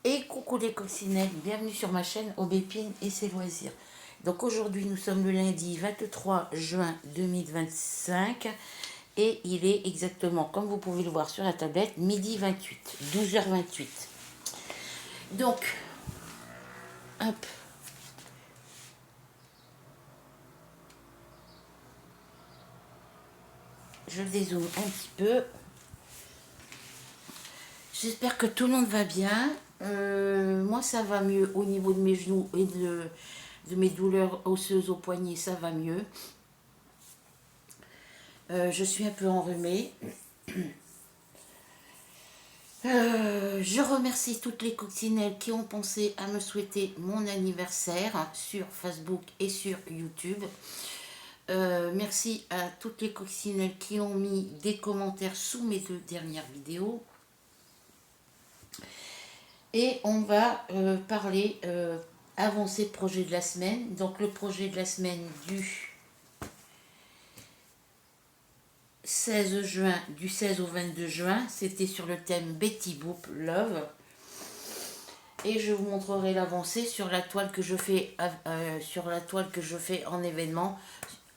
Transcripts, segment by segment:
Et coucou les coccinelles, bienvenue sur ma chaîne Aubépine et ses loisirs. Donc aujourd'hui nous sommes le lundi 23 juin 2025 et il est exactement, comme vous pouvez le voir sur la tablette, midi 28, 12h28. Donc, hop, je dézoome un petit peu. J'espère que tout le monde va bien. Moi ça va mieux au niveau de mes genoux et de mes douleurs osseuses au poignet, ça va mieux. Je suis un peu enrhumée. Je remercie toutes les coccinelles qui ont pensé à me souhaiter mon anniversaire sur Facebook et sur YouTube. Merci à toutes les coccinelles qui ont mis des commentaires sous mes 2 dernières vidéos. Et on va parler avancé projet de la semaine. Donc le projet de la semaine du 16 juin, du 16 au 22 juin, c'était sur le thème Betty Boop Love. Et je vous montrerai l'avancée sur la toile que je fais en événement.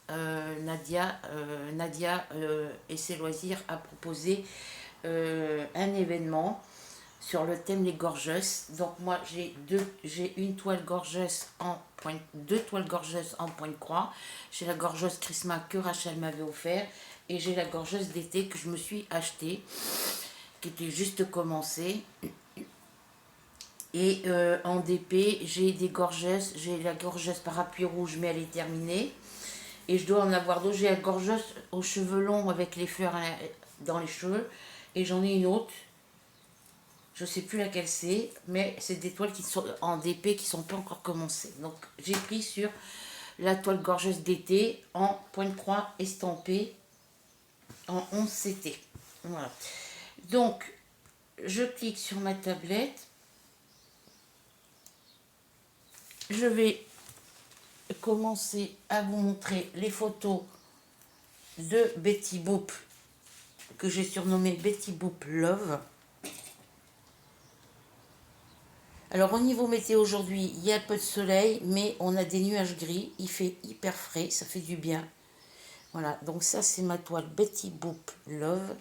Nadia et ses loisirs a proposé un événement sur le thème des gorgeous. Donc moi j'ai une toile gorgeous en pointe, 2 toiles gorgeous en pointe croix. J'ai la gorgeous Christmas que Rachel m'avait offert et j'ai la gorgeous d'été que je me suis achetée, qui était juste commencée. Et en DP, j'ai des gorgeous, j'ai la gorgeous parapluie rouge, mais elle est terminée. Et je dois en avoir d'autres. J'ai la gorgeous aux cheveux longs avec les fleurs dans les cheveux. Et j'en ai une autre. Je ne sais plus laquelle c'est, mais c'est des toiles qui sont en DP qui ne sont pas encore commencées. Donc j'ai pris sur la toile gorgeuse d'été en pointe croix estampée en 11 CT. Voilà. Donc je clique sur ma tablette. Je vais commencer à vous montrer les photos de Betty Boop que j'ai surnommé Betty Boop Love. Alors au niveau météo aujourd'hui, il y a un peu de soleil, mais on a des nuages gris, il fait hyper frais, ça fait du bien. Voilà, donc ça c'est ma toile Betty Boop Love.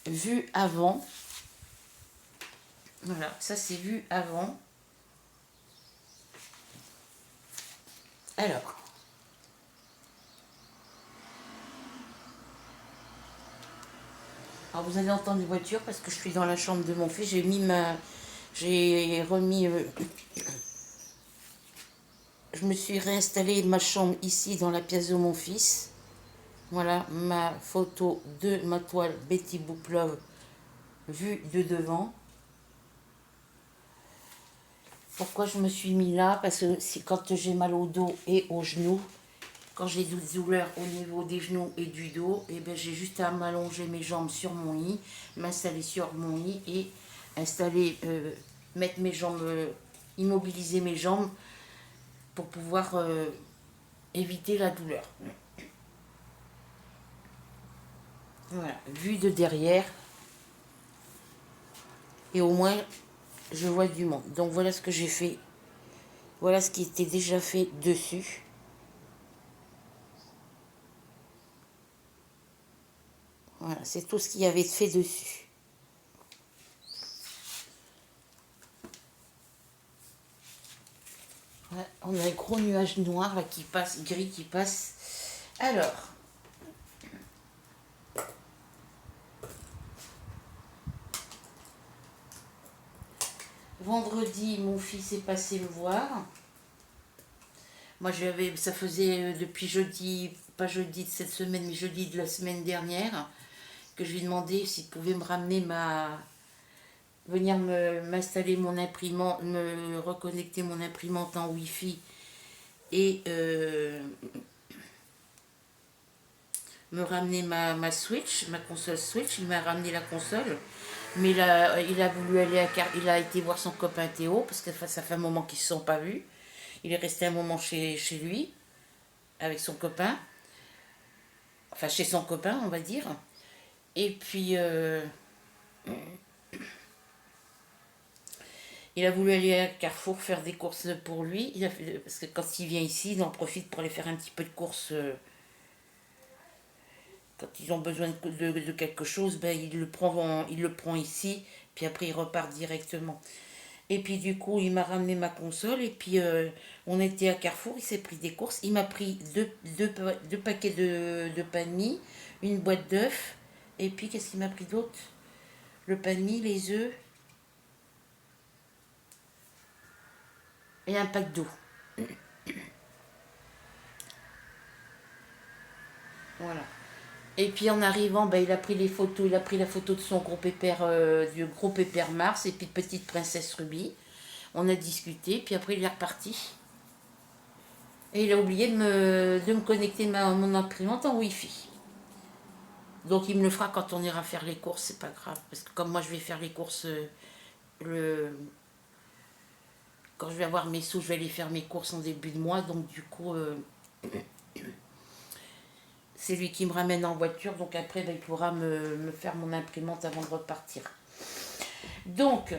Vue avant. Voilà, ça c'est vue avant. Alors, vous allez entendre des voitures parce que je suis dans la chambre de mon fils. J'ai remis, je me suis réinstallé ma chambre ici dans la pièce de mon fils. Voilà ma photo de ma toile Betty Boop Love vue de devant. Pourquoi je me suis mis là? Parce que c'est quand j'ai mal au dos et aux genoux. Quand j'ai des douleurs au niveau des genoux et du dos, et ben j'ai juste à m'allonger mes jambes sur mon lit, m'installer sur mon lit et mettre mes jambes, immobiliser mes jambes pour pouvoir éviter la douleur. Voilà, vue de derrière. Et au moins, je vois du monde. Donc voilà ce que j'ai fait. Voilà ce qui était déjà fait dessus. Voilà, c'est tout ce qu'il y avait fait dessus. Voilà, on a un gros nuage noir là qui passe, gris qui passe. Alors, vendredi, mon fils est passé me voir. Moi, ça faisait depuis jeudi, pas jeudi de cette semaine, mais jeudi de la semaine dernière, que je lui ai demandé s'il pouvait me ramener venir m'installer mon imprimante, me reconnecter mon imprimante en Wi-Fi et me ramener ma Switch, ma console Switch. Il m'a ramené la console, mais il a voulu aller il a été voir son copain Théo, parce que ça fait un moment qu'ils ne se sont pas vus. Il est resté un moment chez lui, avec son copain, enfin chez son copain, on va dire. Et puis, il a voulu aller à Carrefour faire des courses pour lui. Parce que quand il vient ici, il en profite pour aller faire un petit peu de courses. Quand ils ont besoin de quelque chose, ben, il le prend ici. Puis après, il repart directement. Et puis du coup, il m'a ramené ma console. Et puis, on était à Carrefour. Il s'est pris des courses. Il m'a pris deux paquets de pain de mie, une boîte d'œufs. Et puis, qu'est-ce qu'il m'a pris d'autre? Le pain de mie, les œufs et un pack d'eau. Voilà. Et puis en arrivant, ben, il a pris les photos, il a pris la photo de son gros pépère, du gros pépère Mars et puis de petite princesse Ruby. On a discuté, puis après il est reparti. Et il a oublié de me connecter mon imprimante en Wi-Fi. Donc il me le fera quand on ira faire les courses, c'est pas grave. Parce que comme moi je vais faire les courses, le... quand je vais avoir mes sous, je vais aller faire mes courses en début de mois. Donc du coup, c'est lui qui me ramène en voiture. Donc après, ben, il pourra me faire mon imprimante avant de repartir. Donc,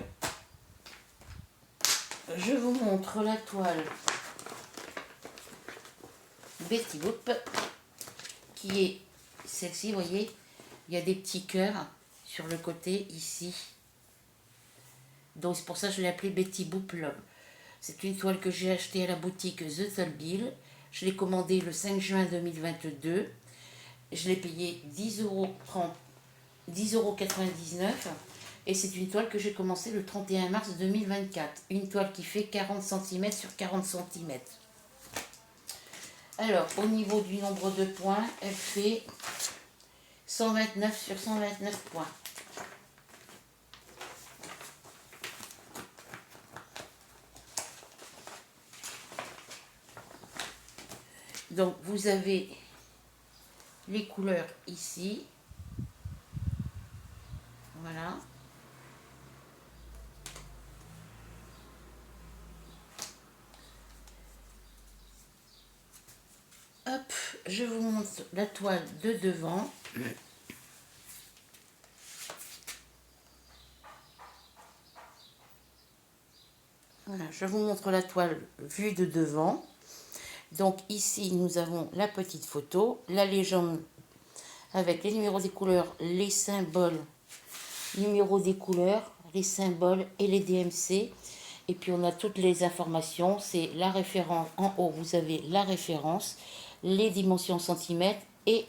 je vous montre la toile Betty Boop, qui est celle-ci, vous voyez, il y a des petits cœurs sur le côté ici. Donc c'est pour ça que je l'ai appelée Betty Boop Love. C'est une toile que j'ai achetée à la boutique The Thalbill. Je l'ai commandée le 5 juin 2022. Je l'ai payé 10,99 €. Et c'est une toile que j'ai commencée le 31 mars 2024. Une toile qui fait 40 cm sur 40 cm. Alors, au niveau du nombre de points, elle fait 129 sur 129 points. Donc, vous avez les couleurs ici. Voilà. Hop, je vous montre la toile de devant. Voilà, je vous montre la toile vue de devant. Donc ici, nous avons la petite photo, la légende avec les numéros des couleurs, les symboles, numéros des couleurs, les symboles et les DMC. Et puis on a toutes les informations, c'est la référence, en haut vous avez la référence, les dimensions en centimètres et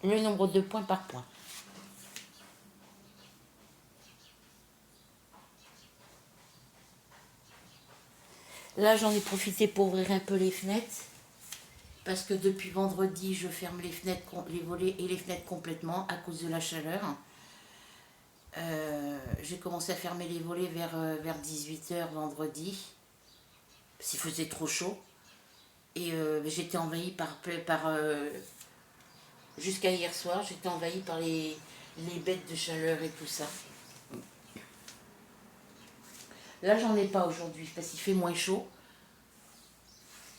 le nombre de points par point. Là j'en ai profité pour ouvrir un peu les fenêtres, parce que depuis vendredi je ferme les fenêtres, les volets et les fenêtres complètement à cause de la chaleur. J'ai commencé à fermer les volets vers 18 h vendredi, parce qu'il faisait trop chaud. Et j'étais envahie jusqu'à hier soir, j'étais envahie par les bêtes de chaleur et tout ça. Là, j'en ai pas aujourd'hui parce qu'il fait moins chaud.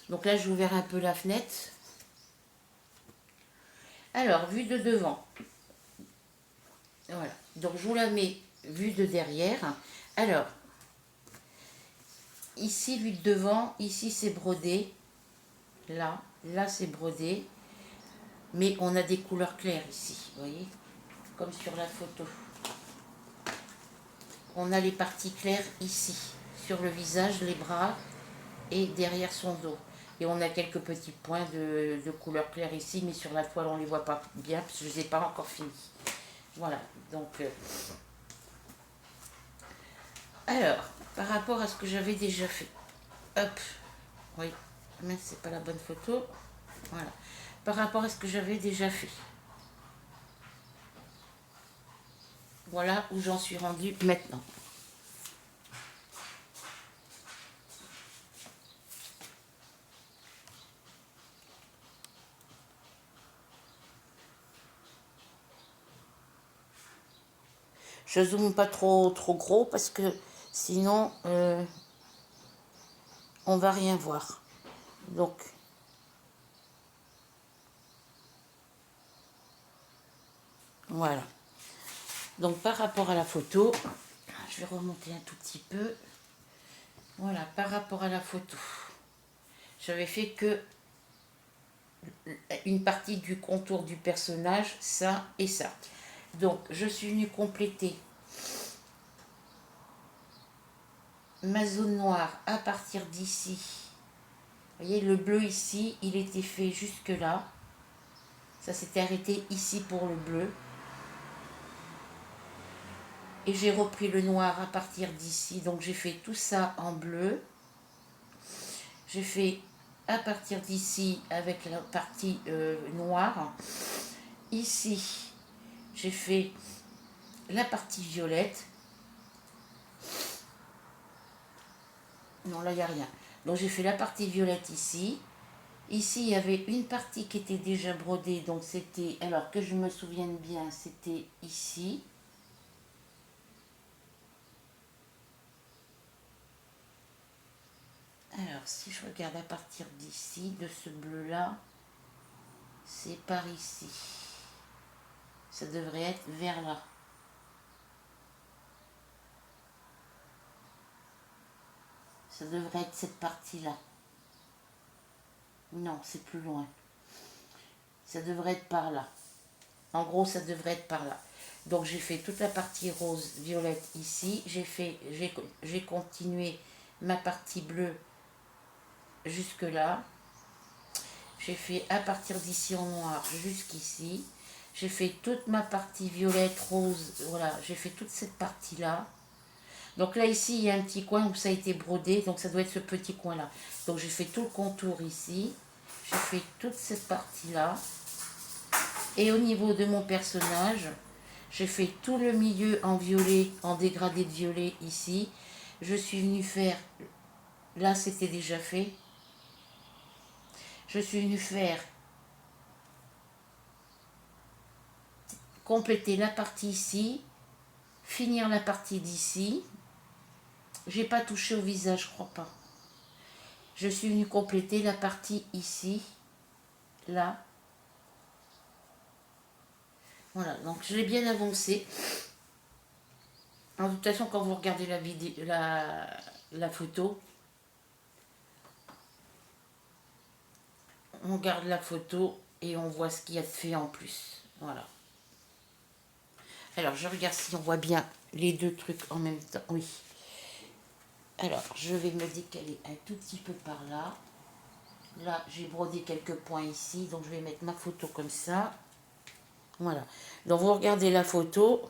Donc là, j'ai ouvert un peu la fenêtre. Alors, vue de devant. Voilà. Donc, je vous la mets vue de derrière. Alors, ici, vue de devant. Ici, c'est brodé. Là c'est brodé. Mais on a des couleurs claires ici, vous voyez, comme sur la photo. On a les parties claires ici, sur le visage, les bras et derrière son dos. Et on a quelques petits points de couleur claire ici, mais sur la toile on ne les voit pas bien parce que je ne les ai pas encore finis. Voilà, donc... Alors, par rapport à ce que j'avais déjà fait. Hop, oui, mais c'est pas la bonne photo. Voilà, par rapport à ce que j'avais déjà fait. Voilà où j'en suis rendue maintenant. Je zoome pas trop gros parce que sinon on va rien voir. Donc voilà. Donc par rapport à la photo, je vais remonter un tout petit peu. Voilà, par rapport à la photo, j'avais fait que une partie du contour du personnage, ça et ça. Donc je suis venue compléter ma zone noire à partir d'ici. Vous voyez, le bleu ici, il était fait jusque là. Ça s'était arrêté ici pour le bleu. Et j'ai repris le noir à partir d'ici. Donc j'ai fait tout ça en bleu. J'ai fait à partir d'ici avec la partie noire. Ici, j'ai fait la partie violette. Non, là, il n'y a rien. Donc j'ai fait la partie violette ici. Ici, il y avait une partie qui était déjà brodée. Donc c'était, alors que je me souvienne bien, c'était ici. Alors, si je regarde à partir d'ici, de ce bleu-là, c'est par ici. Ça devrait être vers là. Ça devrait être cette partie-là. Non, c'est plus loin. Ça devrait être par là. En gros, ça devrait être par là. Donc, j'ai fait toute la partie rose, violette ici. J'ai continué ma partie bleue jusque là. J'ai fait à partir d'ici en noir jusqu'ici. J'ai fait toute ma partie violette, rose, voilà, j'ai fait toute cette partie-là. Donc là, ici, il y a un petit coin où ça a été brodé, donc ça doit être ce petit coin-là. Donc j'ai fait tout le contour ici. J'ai fait toute cette partie-là. Et au niveau de mon personnage, j'ai fait tout le milieu en violet, en dégradé de violet ici. Je suis venue faire, là c'était déjà fait. Je suis venue faire compléter la partie ici, finir la partie d'ici. J'ai pas touché au visage, je crois pas. Je suis venue compléter la partie ici, là. Voilà, donc je l'ai bien avancé. De toute façon, quand vous regardez la vidéo, la photo, on garde la photo et on voit ce qu'il y a de fait en plus. Voilà. Alors, je regarde si on voit bien les deux trucs en même temps. Oui. Alors, je vais me décaler un tout petit peu par là. Là, j'ai brodé quelques points ici, donc je vais mettre ma photo comme ça. Voilà. Donc, vous regardez la photo.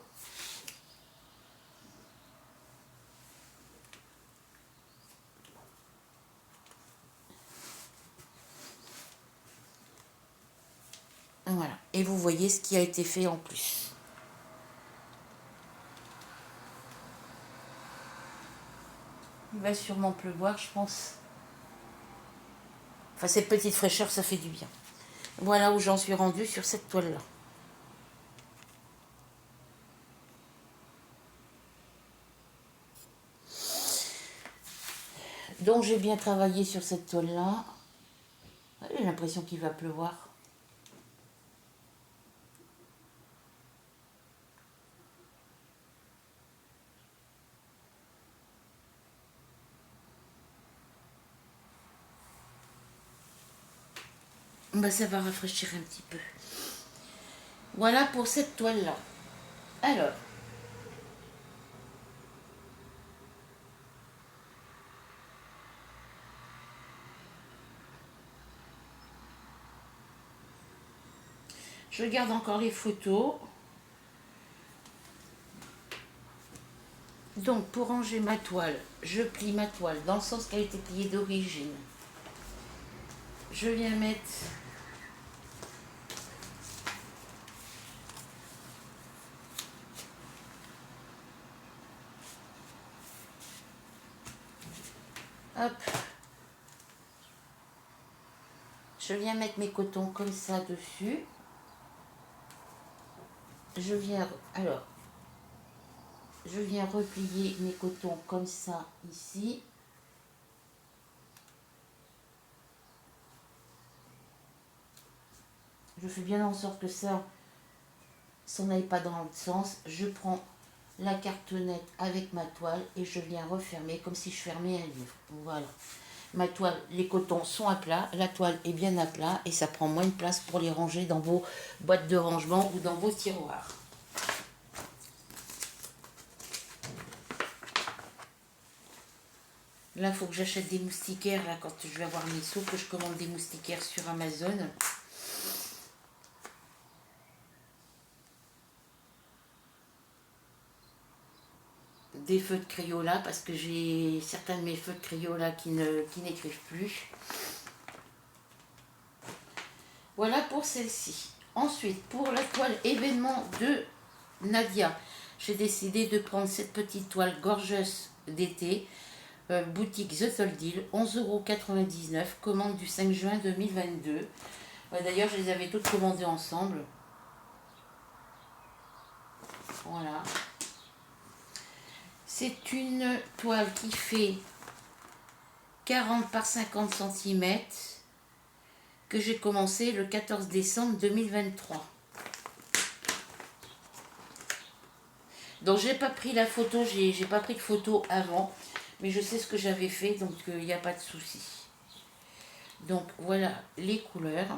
Voilà. Et vous voyez ce qui a été fait en plus. Il va sûrement pleuvoir, je pense. Enfin, cette petite fraîcheur, ça fait du bien. Voilà où j'en suis rendue sur cette toile-là. Donc, j'ai bien travaillé sur cette toile-là. J'ai l'impression qu'il va pleuvoir. Ben, ça va rafraîchir un petit peu. Voilà pour cette toile-là. Alors, je regarde encore les photos. Donc, pour ranger ma toile, je plie ma toile dans le sens qu'elle a été pliée d'origine. Je viens mettre hop, je viens mettre mes cotons comme ça dessus. Je viens replier mes cotons comme ça ici. Je fais bien en sorte que ça si on n'aille pas dans l'autre sens, je prends la cartonnette avec ma toile et je viens refermer comme si je fermais un livre. Voilà. Ma toile, les cotons sont à plat, la toile est bien à plat et ça prend moins de place pour les ranger dans vos boîtes de rangement ou dans vos tiroirs. Là, il faut que j'achète des moustiquaires là, quand je vais avoir mes sous, que je commande des moustiquaires sur Amazon. Des feux de Crayola parce que j'ai certains de mes feux de Crayola qui n'écrivent plus. Voilà pour celle-ci. Ensuite, pour la toile événement de Nadia, j'ai décidé de prendre cette petite toile gorgeuse d'été, boutique The Soldil, 11,99 €, commande du 5 juin 2022. D'ailleurs, je les avais toutes commandées ensemble. Voilà. C'est une toile qui fait 40 par 50 cm que j'ai commencé le 14 décembre 2023. Donc j'ai pas pris la photo, j'ai pas pris de photo avant, mais je sais ce que j'avais fait, donc il n'y a pas de souci. Donc voilà les couleurs.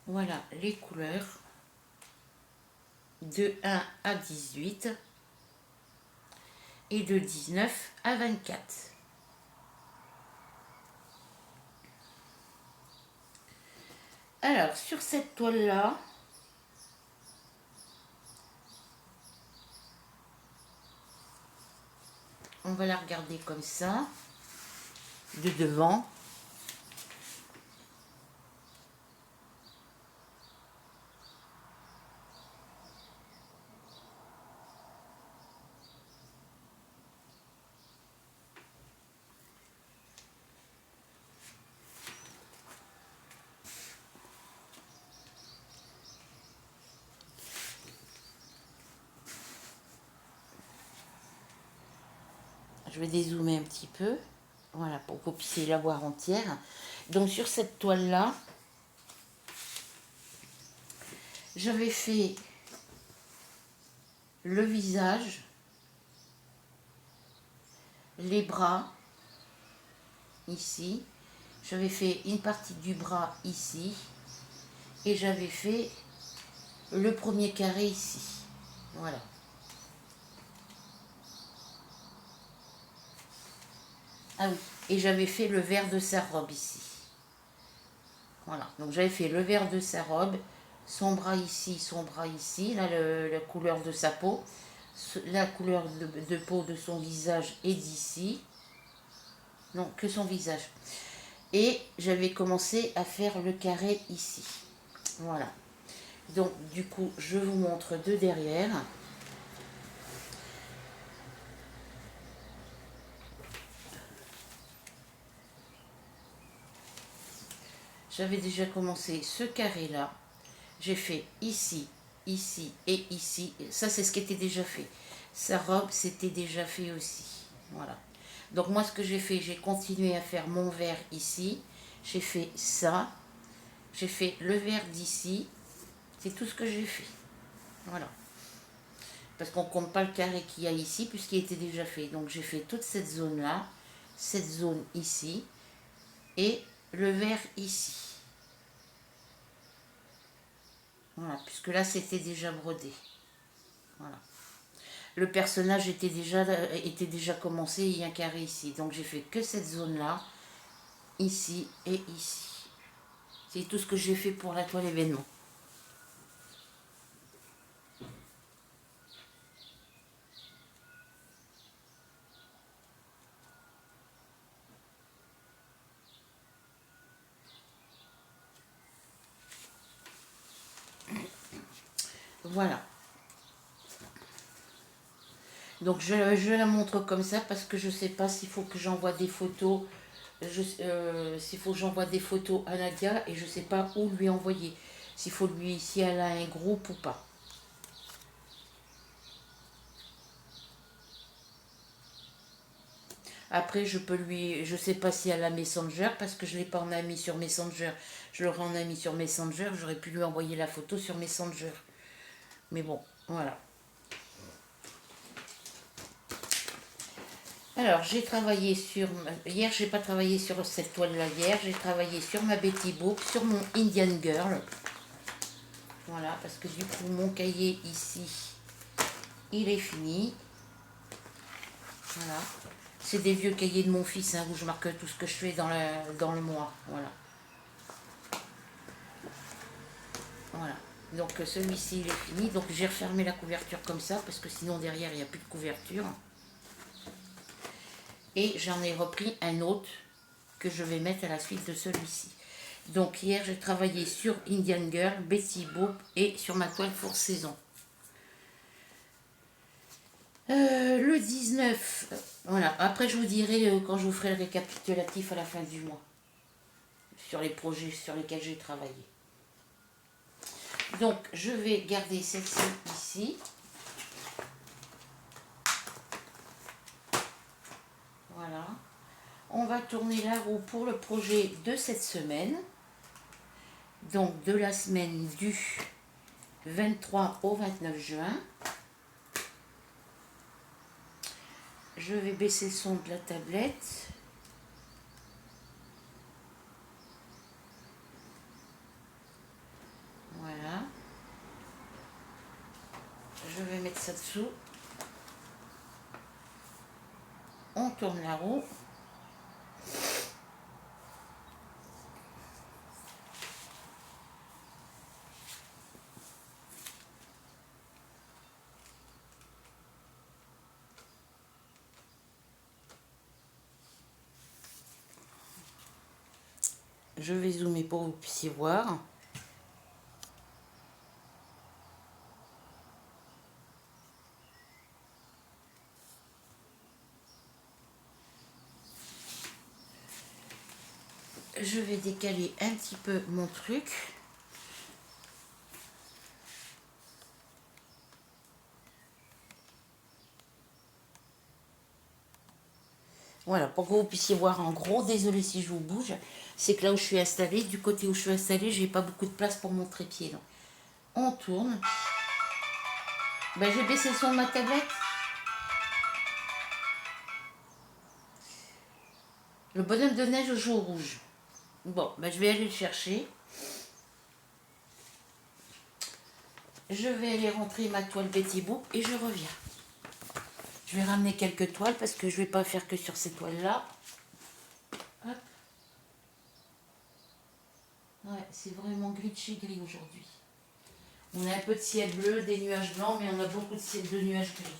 Voilà les couleurs de 1 à 18 et de 19 à 24. Alors sur cette toile là, on va la regarder comme ça, de devant. Je vais dézoomer un petit peu, voilà, pour que vous puissiez la voir entière. Donc sur cette toile-là, j'avais fait le visage, les bras, ici. J'avais fait une partie du bras ici. Et j'avais fait le premier carré ici. Voilà. Ah oui, et j'avais fait le vert de sa robe ici. Voilà, donc j'avais fait le vert de sa robe, son bras ici, là la couleur de sa peau, la couleur de peau de son visage est d'ici. Non, que son visage. Et j'avais commencé à faire le carré ici. Voilà. Donc du coup, je vous montre de derrière. J'avais déjà commencé ce carré-là. J'ai fait ici, ici et ici. Ça, c'est ce qui était déjà fait. Sa robe, c'était déjà fait aussi. Voilà. Donc moi, ce que j'ai fait, j'ai continué à faire mon vert ici. J'ai fait ça. J'ai fait le vert d'ici. C'est tout ce que j'ai fait. Voilà. Parce qu'on ne compte pas le carré qu'il y a ici, puisqu'il était déjà fait. Donc j'ai fait toute cette zone-là, cette zone ici, et le vert ici. Voilà, puisque là, c'était déjà brodé. Voilà. Le personnage était déjà commencé, il y a un carré ici. Donc j'ai fait que cette zone-là, ici et ici. C'est tout ce que j'ai fait pour la toile événement. Voilà. Donc je la montre comme ça parce que je ne sais pas s'il faut que j'envoie des photos. S'il faut que j'envoie des photos à Nadia et je ne sais pas où lui envoyer. S'il faut lui, si elle a un groupe ou pas. Après, je peux lui... Je sais pas si elle a Messenger, parce que je l'ai pas en ami sur Messenger. Je l'aurais en ami sur Messenger, j'aurais pu lui envoyer la photo sur Messenger. Mais bon, voilà. Alors, j'ai travaillé sur... Hier, j'ai pas travaillé sur cette toile-là hier. J'ai travaillé sur ma Betty Boop, sur mon Indian Girl. Voilà, parce que du coup, mon cahier ici, il est fini. Voilà. C'est des vieux cahiers de mon fils, hein, où je marque tout ce que je fais dans le mois. Voilà. Voilà. Donc celui-ci, il est fini. Donc j'ai refermé la couverture comme ça, parce que sinon derrière, il n'y a plus de couverture. Et j'en ai repris un autre que je vais mettre à la suite de celui-ci. Donc hier, j'ai travaillé sur Indian Girl, Betty Boop et sur ma toile pour saison. Le 19, voilà. Après, je vous dirai quand je vous ferai le récapitulatif à la fin du mois sur les projets sur lesquels j'ai travaillé. Donc, je vais garder celle-ci ici. Voilà. On va tourner la roue pour le projet de cette semaine. Donc, de la semaine du 23 au 29 juin. Je vais baisser le son de la tablette. Voilà. Je vais mettre ça dessous. On tourne la roue. Je vais zoomer pour que vous puissiez voir. Je vais décaler un petit peu mon truc. Voilà, pour que vous puissiez voir en gros. Désolé si je vous bouge. C'est que là où je suis installée, du côté où je suis installée, j'ai pas beaucoup de place pour mon trépied. Donc, on tourne. Ben, j'ai baissé le son de ma tablette. Le bonhomme de neige joue au rouge. Bon, ben, je vais aller le chercher. Je vais aller rentrer ma toile Betty Boop et je reviens. Je vais ramener quelques toiles parce que je vais pas faire que sur ces toiles-là. Hop. Ouais, c'est vraiment gris de chez gris aujourd'hui. On a un peu de ciel bleu, des nuages blancs, mais on a beaucoup de nuages gris.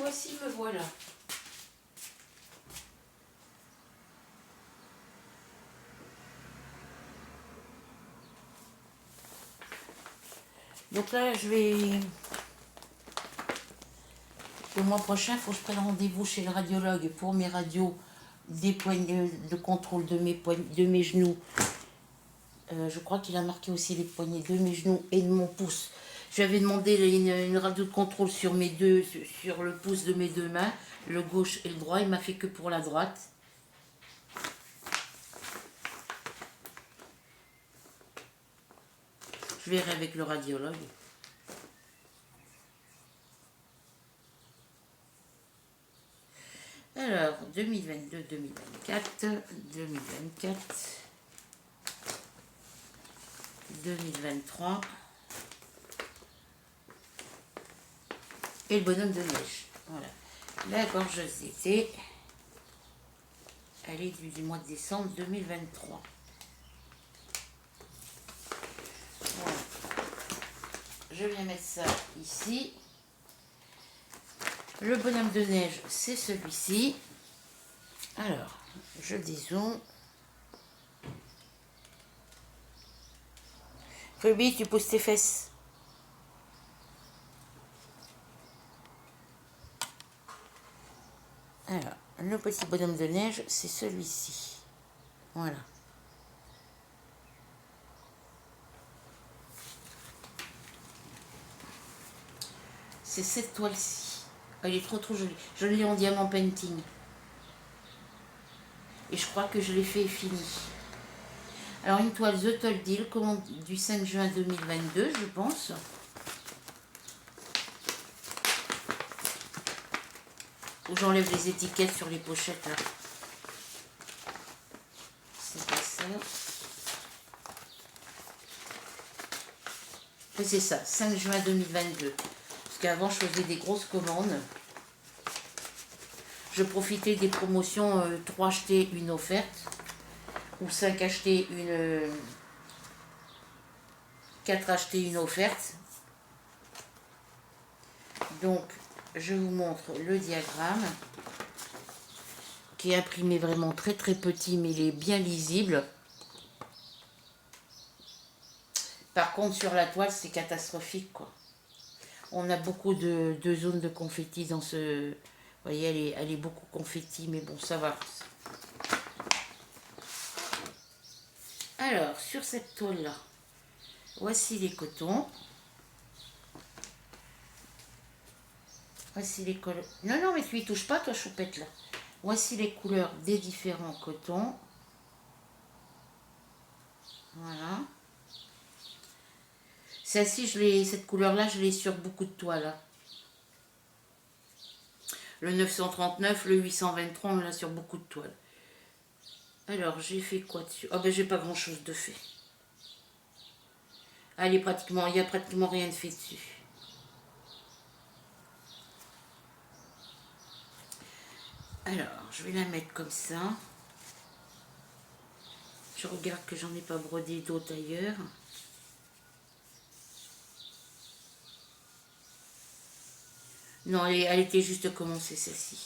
voici, me voilà. Donc là, je vais... Le mois prochain, il faut que je prenne rendez-vous chez le radiologue pour mes radios des poignées de contrôle de mes genoux. Je crois qu'il a marqué aussi les poignets de mes genoux et de mon pouce. Je lui avais demandé une radio de contrôle sur sur le pouce de mes deux mains, le gauche et le droit. Il m'a fait que pour la droite. Je verrai avec le radiologue. Alors, 2022, 2024, 2024, 2023 et le bonhomme de neige. Voilà. La gorgeuse d'été, elle est du mois de décembre 2023. Voilà. Je viens mettre ça ici. Le bonhomme de neige, c'est celui-ci. Alors, je dézoome. Ruby, tu pousses tes fesses. Alors, le petit bonhomme de neige, c'est celui-ci. Voilà. C'est cette toile-ci. Elle est trop jolie. Je l'ai en diamant painting. Et je crois que je l'ai fait fini. Alors une toile The Toll Deal, commande du 5 juin 2022, je pense. Où j'enlève les étiquettes sur les pochettes là. C'est pas ça. Et c'est ça, 5 juin 2022. Parce qu'avant je faisais des grosses commandes. Je profitais des promotions 3 achetés, une offerte. Ou 5 achetés, 4 achetés, une offerte. Donc, je vous montre le diagramme qui est imprimé vraiment très petit, mais il est bien lisible. Par contre, sur la toile, c'est catastrophique, quoi. On a beaucoup de zones de confetti dans ce... Vous voyez, elle est beaucoup confetti, mais bon, ça va. Alors, sur cette toile-là, voici les cotons. Voici les couleurs. Non, non, mais tu y touches pas, toi, choupette, là. Voici les couleurs des différents cotons. Voilà. Celle-ci, cette couleur-là, je l'ai sur beaucoup de toiles. Là. Le 939, le 823, on l'a sur beaucoup de toiles. Alors, j'ai fait quoi dessus? Ah ben, j'ai pas grand-chose de fait. Il y a pratiquement rien de fait dessus. Alors, je vais la mettre comme ça. Je regarde que j'en ai pas brodé d'autres ailleurs. Non, elle était juste commencée, celle-ci.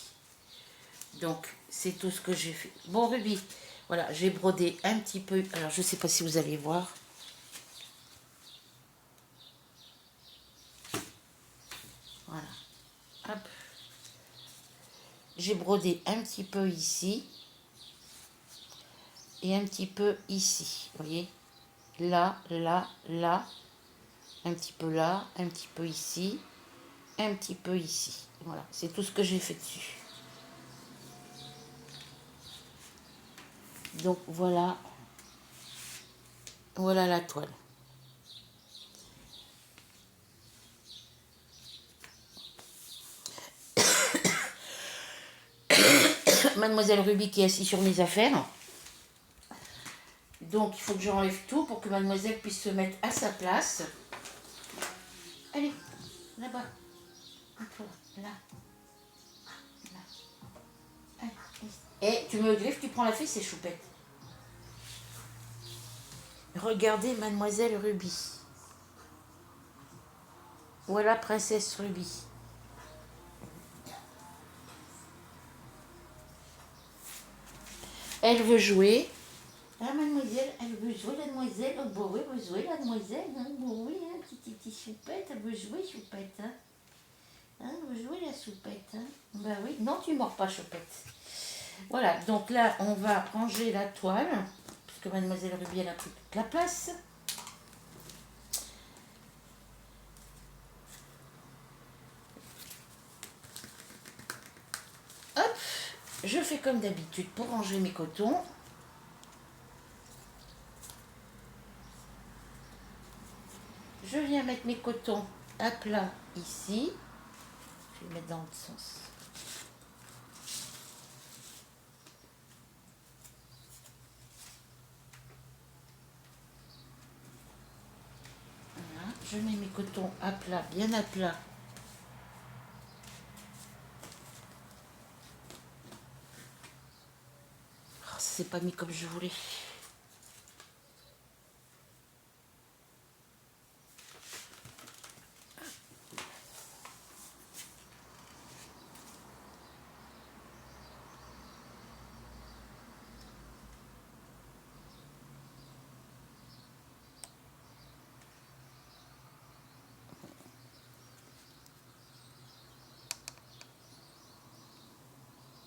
Donc, c'est tout ce que j'ai fait. Bon, Ruby, voilà, j'ai brodé un petit peu. Alors, je ne sais pas si vous allez voir. Voilà. Hop. J'ai brodé un petit peu ici. Et un petit peu ici. Vous voyez? Là, là, là. Un petit peu là, un petit peu ici. Un petit peu ici. Voilà, c'est tout ce que j'ai fait dessus. Donc voilà, voilà la toile. Mademoiselle Ruby qui est assise sur mes affaires. Donc il faut que j'enlève tout pour que mademoiselle puisse se mettre à sa place. Allez, là-bas. Là. Là. Allez. Et tu me griffes, tu prends la fille, c'est choupette. Regardez mademoiselle Ruby. Voilà princesse Ruby. Elle veut jouer. Ah, mademoiselle, elle veut jouer, la demoiselle. Oh, bon, oui, elle veut jouer, la demoiselle. Hein. Bon, oui, hein, petit choupette, elle veut jouer, choupette. Hein. Hein, elle veut jouer, la choupette. Hein. Bah oui, non, tu mords pas, choupette. Voilà, donc là, on va ranger la toile, parce que mademoiselle Ruby, elle a pris toute la place. Hop, je fais comme d'habitude pour ranger mes cotons. Je viens mettre mes cotons à plat ici. Je vais mettre dans l'autre sens. Voilà, je mets mes cotons à plat, bien à plat. Oh, c'est pas mis comme je voulais.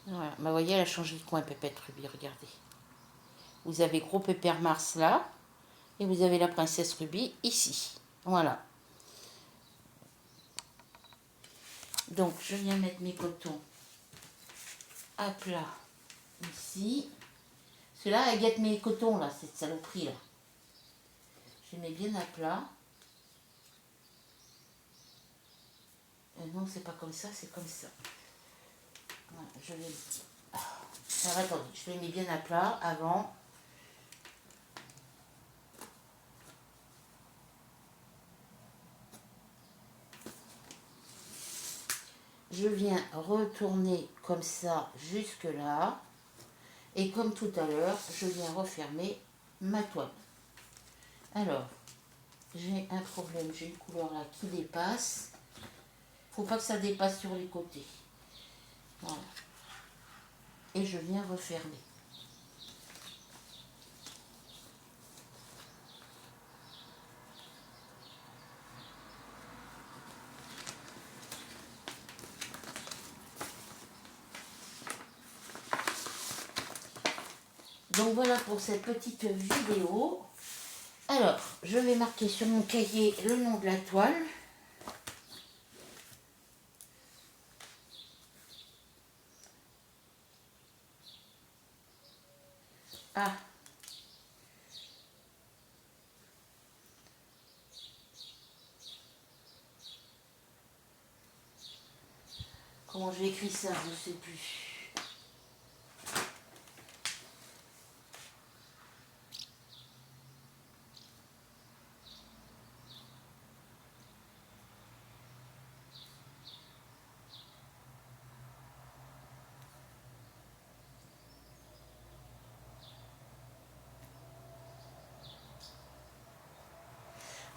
Voilà, vous voyez, elle a changé de coin, Pépette Ruby, regardez. Vous avez Gros Pépère Mars là, et vous avez la Princesse Ruby ici. Voilà. Donc, je viens mettre mes cotons à plat ici. Parce que là, elle guette mes cotons, là, cette saloperie, là. Je les mets bien à plat. Non, c'est pas comme ça, c'est comme ça. Voilà, je les... Alors, attendez, je les mets bien à plat avant. Je viens retourner comme ça jusque là. Et comme tout à l'heure, je viens refermer ma toile. Alors, j'ai un problème, j'ai une couleur là qui dépasse. Faut pas que ça dépasse sur les côtés. Voilà. Et je viens refermer. Donc voilà pour cette petite vidéo. Alors, je vais marquer sur mon cahier le nom de la toile. Ah. Comment j'ai écrit ça, je ne sais plus.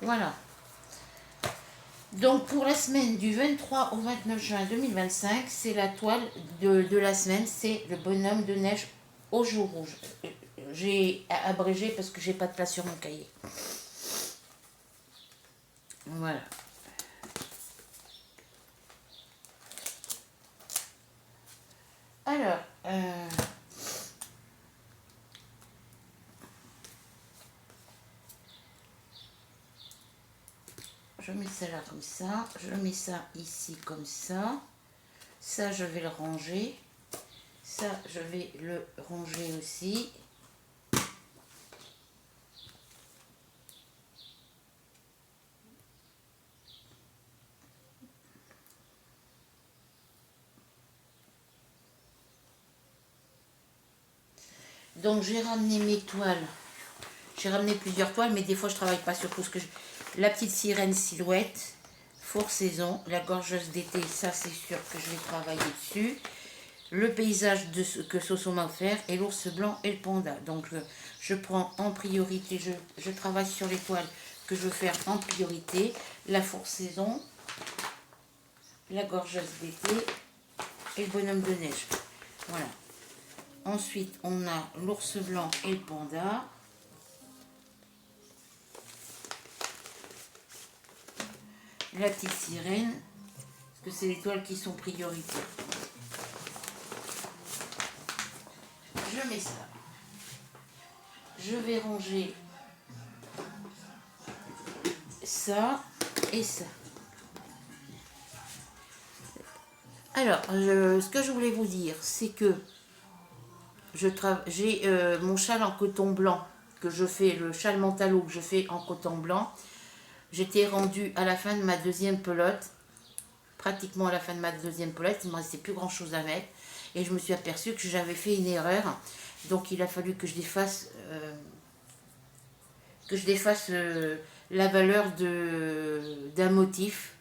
Voilà. Donc pour la semaine du 23 au 29 juin 2025, c'est la toile de la semaine, c'est le bonhomme de neige au jour rouge. J'ai abrégé parce que j'ai pas de place sur mon cahier. Voilà. Alors, je mets ça là comme ça, je mets ça ici comme ça. Ça, je vais le ranger. Ça, je vais le ranger aussi. Donc, j'ai ramené mes toiles. J'ai ramené plusieurs toiles, mais des fois, je travaille pas sur tout ce que je... La petite sirène silhouette, four saison, la gorgeuse d'été, ça, c'est sûr que je vais travailler dessus. Le paysage que Soso m'a offert et l'ours blanc et le panda. Donc, je prends en priorité, je travaille sur les toiles que je veux faire en priorité. La four saison, la gorgeuse d'été et le bonhomme de neige. Voilà. Ensuite, on a l'ours blanc et le panda. La petite sirène, parce que c'est les toiles qui sont prioritaires. Je mets ça. Je vais ranger ça et ça. Alors, ce que je voulais vous dire, c'est que j'ai mon châle en coton blanc que je fais, le châle Mentalo que je fais en coton blanc. J'étais rendue à la fin de ma deuxième pelote, pratiquement à la fin de ma deuxième pelote, il ne me restait plus grand chose à mettre. Et je me suis aperçue que j'avais fait une erreur. Donc il a fallu que je défasse, la valeur d'un motif.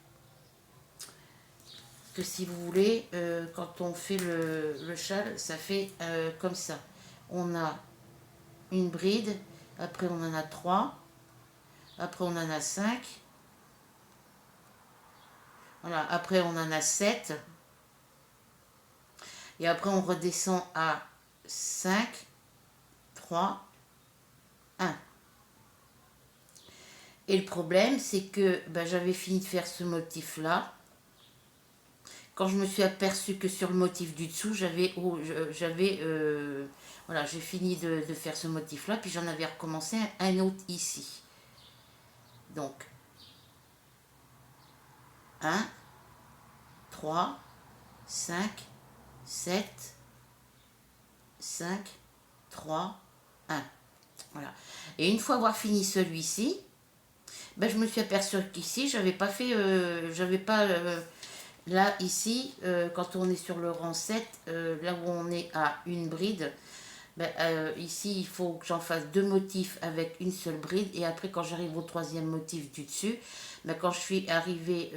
Que si vous voulez, quand on fait le châle, ça fait comme ça. On a une bride, après on en a 3, après on en a 5, voilà, après on en a 7, et après on redescend à 5, 3, 1. Et le problème, c'est que j'avais fini de faire ce motif-là. Quand je me suis aperçue que sur le motif du dessous, voilà, j'ai fini de faire ce motif-là, puis j'en avais recommencé un autre ici. Donc, 1, 3, 5, 7, 5, 3, 1. Voilà. Et une fois avoir fini celui-ci, je me suis aperçue qu'ici, j'avais pas fait, là, ici, quand on est sur le rang 7, là où on est à une bride, ici, il faut que j'en fasse 2 motifs avec une seule bride. Et après, quand j'arrive au 3e motif du dessus, quand je suis arrivée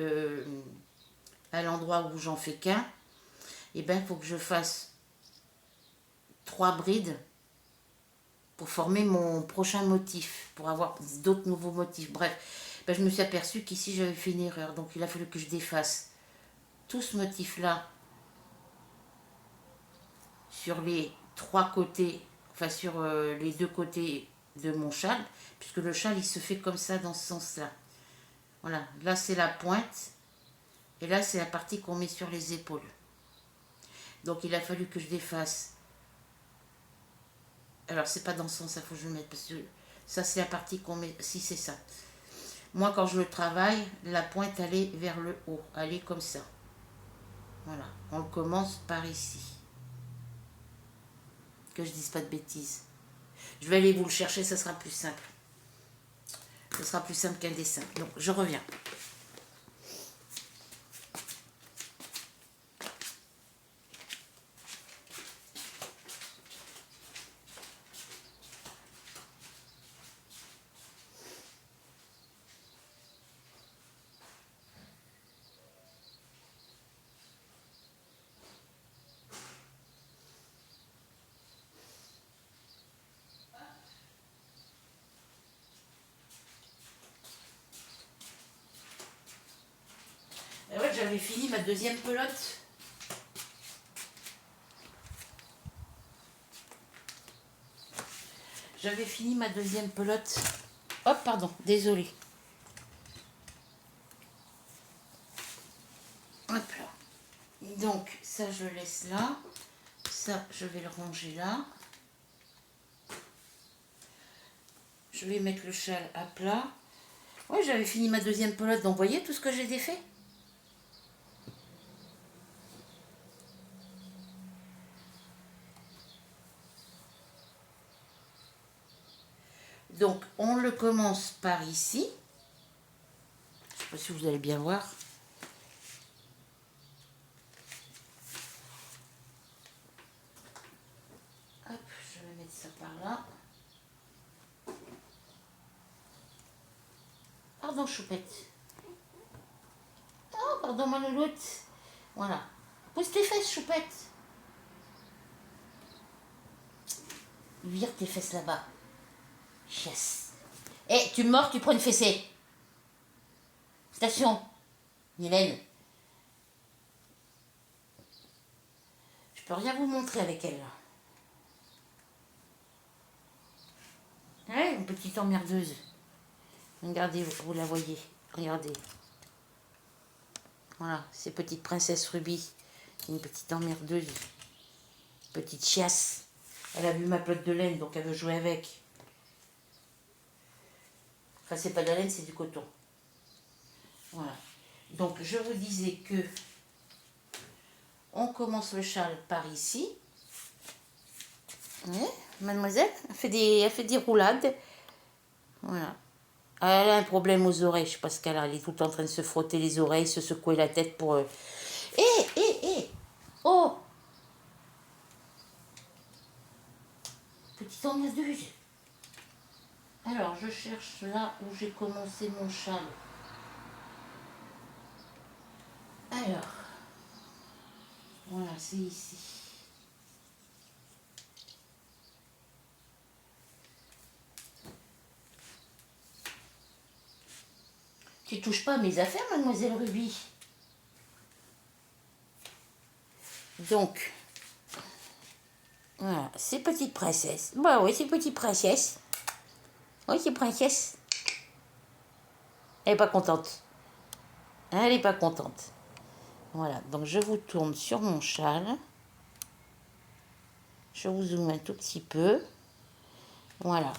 à l'endroit où j'en fais qu'un, il faut que je fasse 3 brides pour former mon prochain motif, pour avoir d'autres nouveaux motifs. Bref, je me suis aperçue qu'ici, j'avais fait une erreur. Donc, il a fallu que je défasse tout ce motif-là sur les 3 côtés, enfin sur les 2 côtés de mon châle, puisque le châle il se fait comme ça dans ce sens-là. Voilà, là c'est la pointe, et là c'est la partie qu'on met sur les épaules. Donc il a fallu que je défasse. Alors c'est pas dans ce sens, il faut que je le mette, parce que ça c'est la partie qu'on met, si c'est ça. Moi quand je le travaille, la pointe elle est vers le haut, elle est comme ça. Voilà, on commence par ici. Que je dise pas de bêtises. Je vais aller vous le chercher, ça sera plus simple. Ce sera plus simple qu'un dessin. Donc, je reviens. Et ouais, j'avais fini ma deuxième pelote. J'avais fini ma deuxième pelote. Hop, pardon, désolé. Hop là. Donc, ça, je laisse là. Ça, je vais le ranger là. Je vais mettre le châle à plat. Ouais, j'avais fini ma deuxième pelote. Donc, vous voyez tout ce que j'ai défait? Donc, on le commence par ici. Je ne sais pas si vous allez bien voir. Hop, je vais mettre ça par là. Pardon, choupette. Oh, pardon, ma louloute. Voilà. Pousse tes fesses, choupette. Vire tes fesses là-bas. Yes. Eh, tu mords, tu prends une fessée. Station. Mylène. Je peux rien vous montrer avec elle. Ouais, une petite emmerdeuse. Regardez, vous la voyez. Regardez. Voilà, c'est petite princesse Ruby. Une petite emmerdeuse. Petite chiasse. Elle a vu ma pelote de laine, donc elle veut jouer avec. Enfin, c'est pas de la laine, c'est du coton. Voilà. Donc, je vous disais que on commence le châle par ici. Oui, mademoiselle, elle fait des roulades. Voilà. Elle a un problème aux oreilles, je sais pas ce qu'elle a. Elle est tout le temps en train de se frotter les oreilles, se secouer la tête pour... Oh, petite emmerdeuse. Alors, je cherche là où j'ai commencé mon châle. Alors, voilà, c'est ici. Tu touches pas à mes affaires, mademoiselle Ruby. Donc, voilà, c'est petite princesse. Bah oui, c'est petite princesse. Oui, c'est princesse. Elle est pas contente. Elle est pas contente. Voilà, donc je vous tourne sur mon châle. Je vous zoome un tout petit peu. Voilà.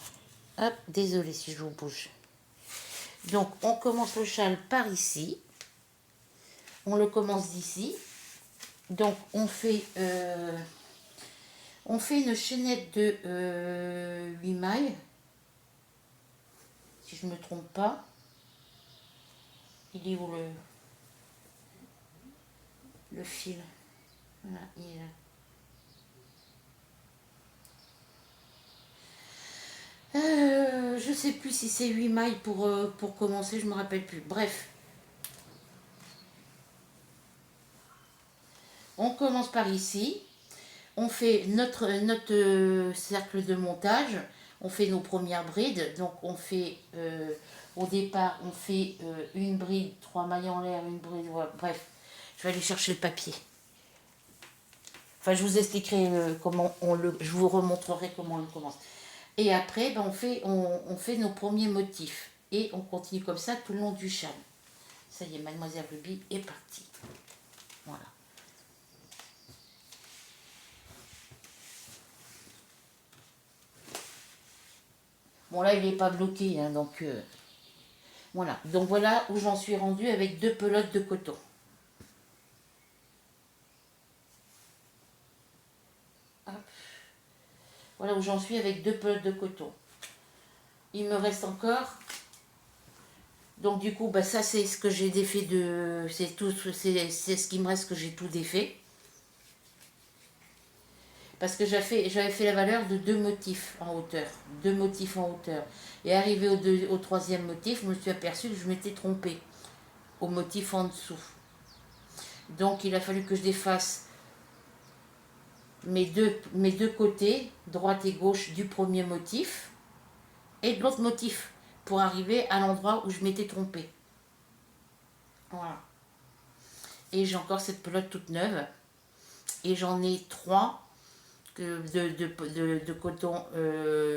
Hop, désolé si je vous bouge. Donc, on commence le châle par ici. On le commence d'ici. Donc, on fait une chaînette de 8 mailles. Si je ne me trompe pas. Il est où le fil? Voilà, il est là. Je sais plus si c'est 8 mailles pour commencer, je me rappelle plus. Bref. On commence par ici. On fait notre cercle de montage. On fait nos premières brides. Donc on fait, au départ, on fait une bride, 3 mailles en l'air, une bride, voilà. Bref. Je vais aller chercher le papier. Enfin, je vous expliquerai comment je vous remontrerai comment on le commence. Et après, ben, on fait nos premiers motifs. Et on continue comme ça tout le long du châle. Ça y est, mademoiselle Ruby est partie. Voilà. Bon, là, il n'est pas bloqué, hein, donc... voilà. Donc, voilà où j'en suis rendue avec 2 pelotes de coton. Hop. Voilà où j'en suis avec 2 pelotes de coton. Il me reste encore... Donc, du coup, bah, ça, c'est ce que j'ai défait de... C'est ce qui me reste que j'ai tout défait. Parce que j'avais fait la valeur de 2 motifs en hauteur. 2 motifs en hauteur. Et arrivé au troisième motif, je me suis aperçue que je m'étais trompée au motif en dessous. Donc il a fallu que je défasse mes deux côtés, droite et gauche, du premier motif et de l'autre motif pour arriver à l'endroit où je m'étais trompée. Voilà. Et j'ai encore cette pelote toute neuve. Et j'en ai 3 de coton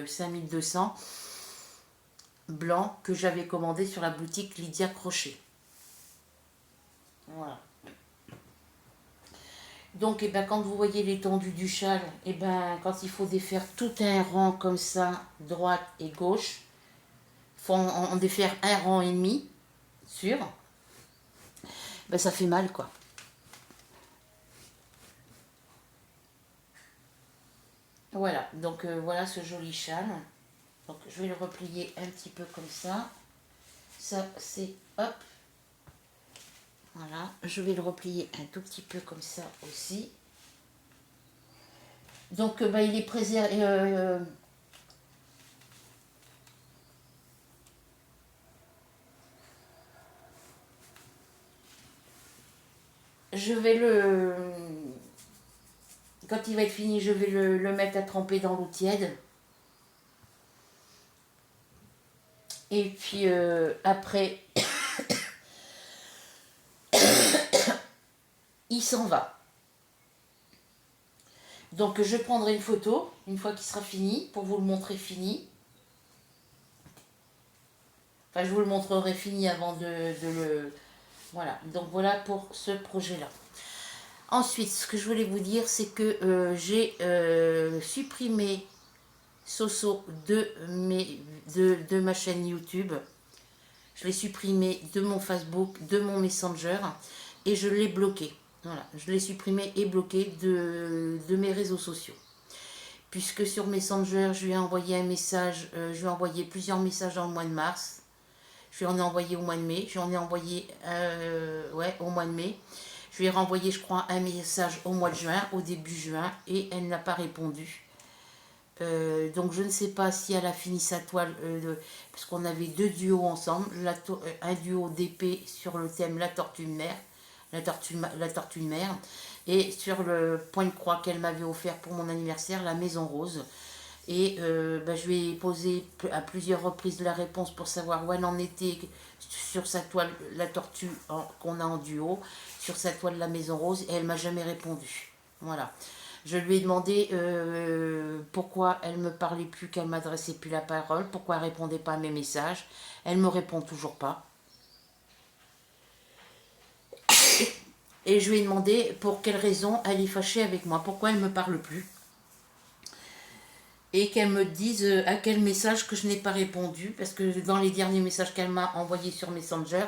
5200 blanc que j'avais commandé sur la boutique Lydia Crochet. Voilà. Donc, eh ben, quand vous voyez l'étendue du châle, eh ben, quand il faut défaire tout un rang comme ça, droite et gauche, il faut en défaire un rang et demi, sûr, ben, ça fait mal, quoi. Voilà, donc voilà ce joli châle. Donc, je vais le replier un petit peu comme ça. Ça, c'est, hop, voilà. Je vais le replier un tout petit peu comme ça aussi. Donc, ben, il est préservé... je vais quand il va être fini, je vais le mettre à tremper dans l'eau tiède. Et puis après, il s'en va. Donc je prendrai une photo, une fois qu'il sera fini, pour vous le montrer fini. Enfin, je vous le montrerai fini avant de le... Voilà, donc voilà pour ce projet-là. Ensuite, ce que je voulais vous dire, c'est que j'ai supprimé Soso de ma chaîne YouTube. Je l'ai supprimé de mon Facebook, de mon Messenger, et je l'ai bloqué. Voilà, je l'ai supprimé et bloqué de mes réseaux sociaux. Puisque sur Messenger, je lui ai envoyé un message, je lui ai envoyé plusieurs messages dans le mois de mars. Je lui en ai envoyé au mois de mai. J'en ai envoyé au mois de mai. Je lui ai renvoyé, je crois, un message au mois de juin, au début juin, et elle n'a pas répondu. Donc je ne sais pas si elle a fini sa toile, parce qu'on avait deux duos ensemble, un duo d'épée sur le thème La Tortue de Mer, la tortue de mer, et sur le point de croix qu'elle m'avait offert pour mon anniversaire, la Maison Rose. Et je lui ai posé à plusieurs reprises la réponse pour savoir où elle en était sur sa toile, la tortue qu'on a en duo, sur sa toile La Maison Rose, et elle m'a jamais répondu. Voilà. Je lui ai demandé pourquoi elle me parlait plus, qu'elle m'adressait plus la parole, pourquoi elle répondait pas à mes messages. Elle me répond toujours pas. Et je lui ai demandé pour quelle raison elle est fâchée avec moi, pourquoi elle me parle plus. Et qu'elle me dise à quel message que je n'ai pas répondu, parce que dans les derniers messages qu'elle m'a envoyés sur Messenger,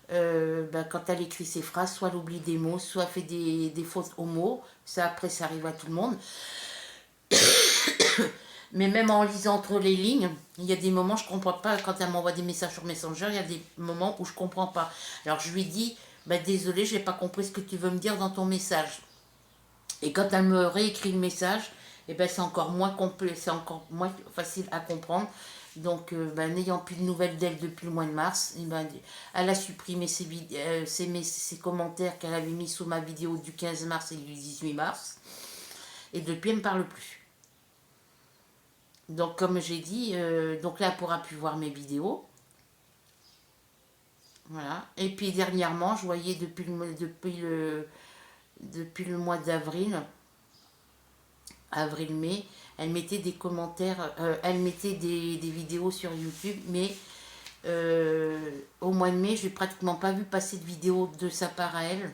quand elle écrit ses phrases, soit elle oublie des mots, soit elle fait des fautes aux mots. Ça, après, ça arrive à tout le monde. Mais même en lisant entre les lignes, il y a des moments, je ne comprends pas. Quand elle m'envoie des messages sur Messenger, il y a des moments où je ne comprends pas. Alors, je lui dis, désolé, je n'ai pas compris ce que tu veux me dire dans ton message. Et quand elle me réécrit le message, c'est encore moins complet, c'est encore moins facile à comprendre. Donc, n'ayant plus de nouvelles d'elle depuis le mois de mars, elle a supprimé ses commentaires qu'elle avait mis sous ma vidéo du 15 mars et du 18 mars. Et depuis, elle ne me parle plus. Donc, comme j'ai dit, donc là, elle pourra plus voir mes vidéos. Voilà. Et puis, dernièrement, je voyais depuis le mois d'avril, avril-mai, elle mettait des commentaires, elle mettait des vidéos sur YouTube, mais au mois de mai, je n'ai pratiquement pas vu passer de vidéos de sa part à elle.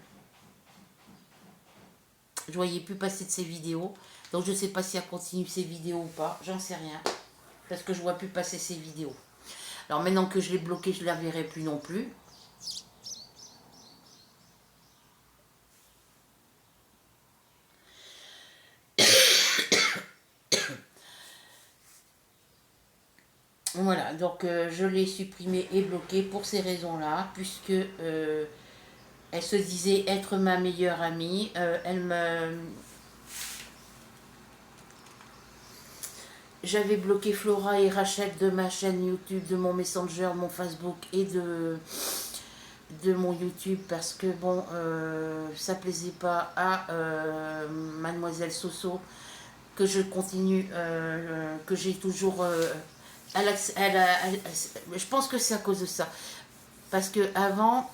Je voyais plus passer de ses vidéos. Donc je ne sais pas si elle continue ses vidéos ou pas. J'en sais rien. Parce que je ne vois plus passer ses vidéos. Alors maintenant que je l'ai bloquée, je ne la verrai plus non plus. Voilà, donc je l'ai supprimée et bloquée pour ces raisons-là, puisque elle se disait être ma meilleure amie. J'avais bloqué Flora et Rachel de ma chaîne YouTube, de mon Messenger, mon Facebook et de mon YouTube parce que bon, ça plaisait pas à Mademoiselle Soso que je continue, que j'ai toujours... je pense que c'est à cause de ça. Parce que avant,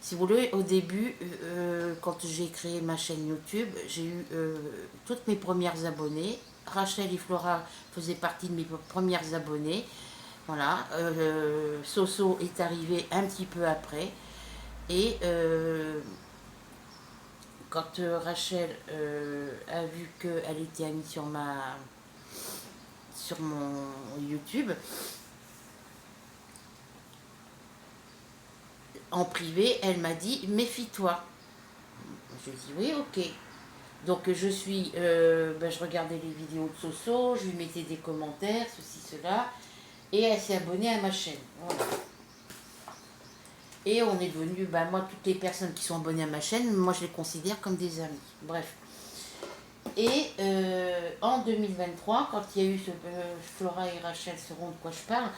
si vous voulez, au début, quand j'ai créé ma chaîne YouTube, j'ai eu toutes mes premières abonnées. Rachel et Flora faisaient partie de mes premières abonnées. Voilà. Soso est arrivé un petit peu après. Et quand Rachel a vu qu'elle était amie sur mon YouTube, en privé, elle m'a dit méfie-toi. Je dis oui, ok. Donc je regardais les vidéos de Soso, je lui mettais des commentaires, ceci, cela, et elle s'est abonnée à ma chaîne. Voilà. Et on est devenu, moi, toutes les personnes qui sont abonnées à ma chaîne, moi je les considère comme des amis. Bref. Et en 2023, quand il y a eu Flora et Rachel sauront de quoi je parle,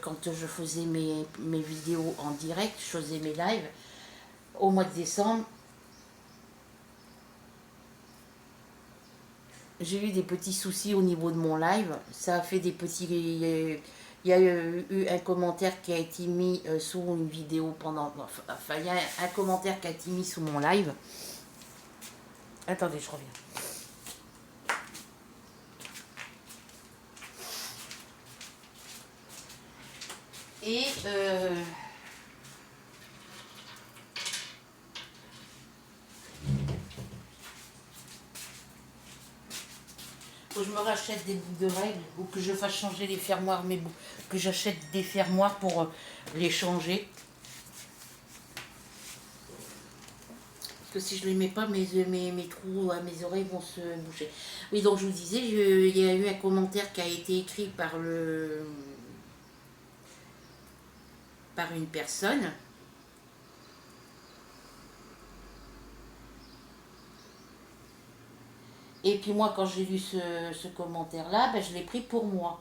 quand je faisais mes vidéos en direct, je faisais mes lives, au mois de décembre, j'ai eu des petits soucis au niveau de mon live. Ça a fait des petits... Il y a eu un commentaire qui a été mis sous une vidéo pendant... Enfin, il y a un commentaire qui a été mis sous mon live. Attendez, je reviens. Et faut que je me rachète des boucles de règles ou que je fasse changer les fermoirs, que j'achète des fermoirs pour les changer. Parce que si je les mets pas, mes trous à mes oreilles vont se boucher. Oui, donc je vous disais, il y a eu un commentaire qui a été écrit par une personne. Et puis moi, quand j'ai lu ce commentaire-là, ben, je l'ai pris pour moi.